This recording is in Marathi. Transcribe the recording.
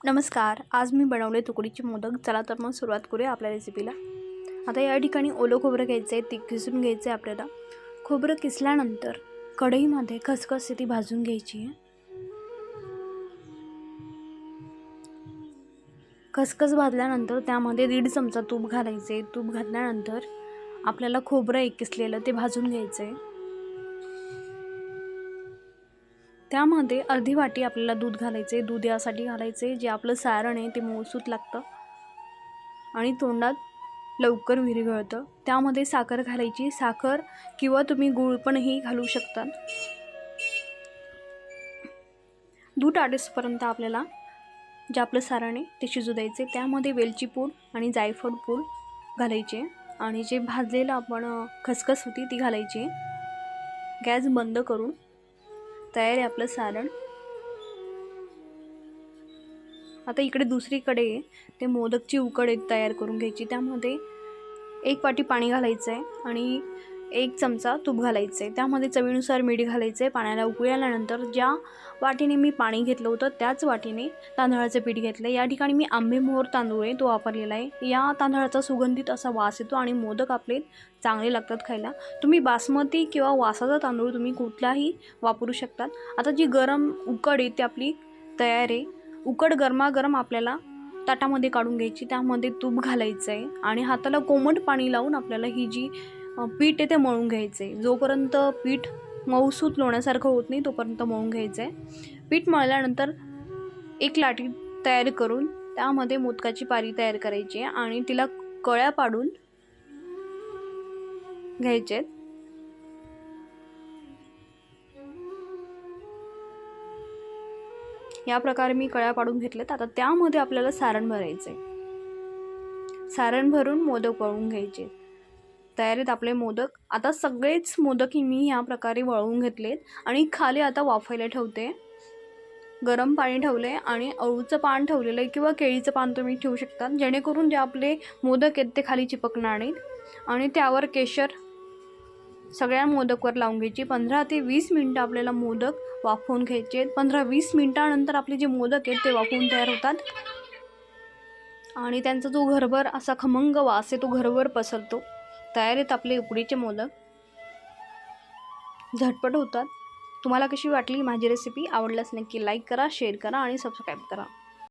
नमस्कार. आज मी बनवले तुकडीचे मोदक. चला तर मग सुरुवात करूया आपल्या रेसिपीला. आता या ठिकाणी ओलं खोबरं घ्यायचं आहे, ते किसून घ्यायचं आहे आपल्याला. खोबरं किसल्यानंतर कढईमध्ये खसखस ती भाजून घ्यायची आहे. खसखस भाजल्यानंतर त्यामध्ये 1.5 चमचा तूप घालायचे. तूप घातल्यानंतर आपल्याला खोबरं एक किसलेलं ते भाजून घ्यायचं आहे. त्यामध्ये अर्धी वाटी आपल्याला दूध घालायचे. दूध यासाठी घालायचे जे आपलं सारण आहे ते मऊसूत लागतं आणि तोंडात लवकर विरघळतं. त्यामध्ये साखर घालायची. साखर किंवा तुम्ही गूळ पणही घालू शकता. दूध आटेपर्यंत आपल्याला जे आपलं सारण आहे ते शिजू द्यायचे. त्यामध्ये वेलची पूड आणि जायफळ पूड घालायचे आणि जे भाजलेलं आपण खसखस होती ती घालायची. गॅस बंद करून तयार आहे आपलं सारण. आता इकडे दुसरीकडे ते मोदकची उकड तयार करून घ्यायची. त्यामध्ये 1 वाटी पाणी घालायचं आहे आणि 1 चमचा तूप घालायचं आहे. त्यामध्ये चवीनुसार मीठ घालायचं आहे. पाण्याला उकळी आल्यानंतर ज्या वाटीने मी पाणी घेतलं होतं त्याच वाटीने तांदळाचं पीठ घेतलं. या ठिकाणी मी आंबेमोहोर तांदूळ आहे तो वापरलेला आहे. या तांदळाचा सुगंधित असा वास येतो आणि मोदक आपले चांगले लागतात खायला. तुम्ही बासमती किंवा वासाचा तांदूळ तुम्ही कुठलाही वापरू शकतात. आता जी गरम उकड आहे ती आपली तयार आहे. उकड गरमागरम आपल्याला ताटामध्ये काढून घ्यायची. त्यामध्ये तूप घालायचं आहे आणि हाताला कोमट पाणी लावून आपल्याला ही जी पीठ आहे ते मळून घ्यायचं आहे. जोपर्यंत पीठ मऊसूत लोण्यासारखं होत नाही तोपर्यंत मळून घ्यायचं आहे. पीठ मळल्यानंतर एक लाटी तयार करून त्यामध्ये मोदकाची पारी तयार करायची आणि तिला कळ्या पाडून घ्यायचे. या प्रकारे मी कळ्या पाडून घेतल्यात. आता त्यामध्ये आपल्याला सारण भरायचे. सारण भरून मोदक वळून घ्यायचे. तयार आहेत आपले मोदक. आता सगळेच मोदक मी या प्रकारे वळवून घेतलेत आणि खाली आता वाफायला ठेवते. गरम पाणी ठेवले आणि अळूचं पान ठेवलेलं आहे किंवा केळीचं पान तुम्ही ठेवू शकता जेणेकरून जे आपले मोदक आहेत ते खाली चिपकणार नाहीत. आणि त्यावर केशर सगळ्या मोदकवर लावून घ्यायची. 15 ते 20 मिनटं आपल्याला मोदक वाफवून घ्यायचे. 15-20 मिनटानंतर आपले जे मोदक आहेत ते वाफवून तयार होतात आणि त्यांचा जो घरभर असा खमंग वास आहे तो घरभर पसरतो. तयार आहेत आपले उकडीचे मोदक. झटपट होतात. तुम्हाला कशी वाटली माझी रेसिपी? आवडल्यास नक्की लाईक करा, शेअर करा आणि सबस्क्राईब करा.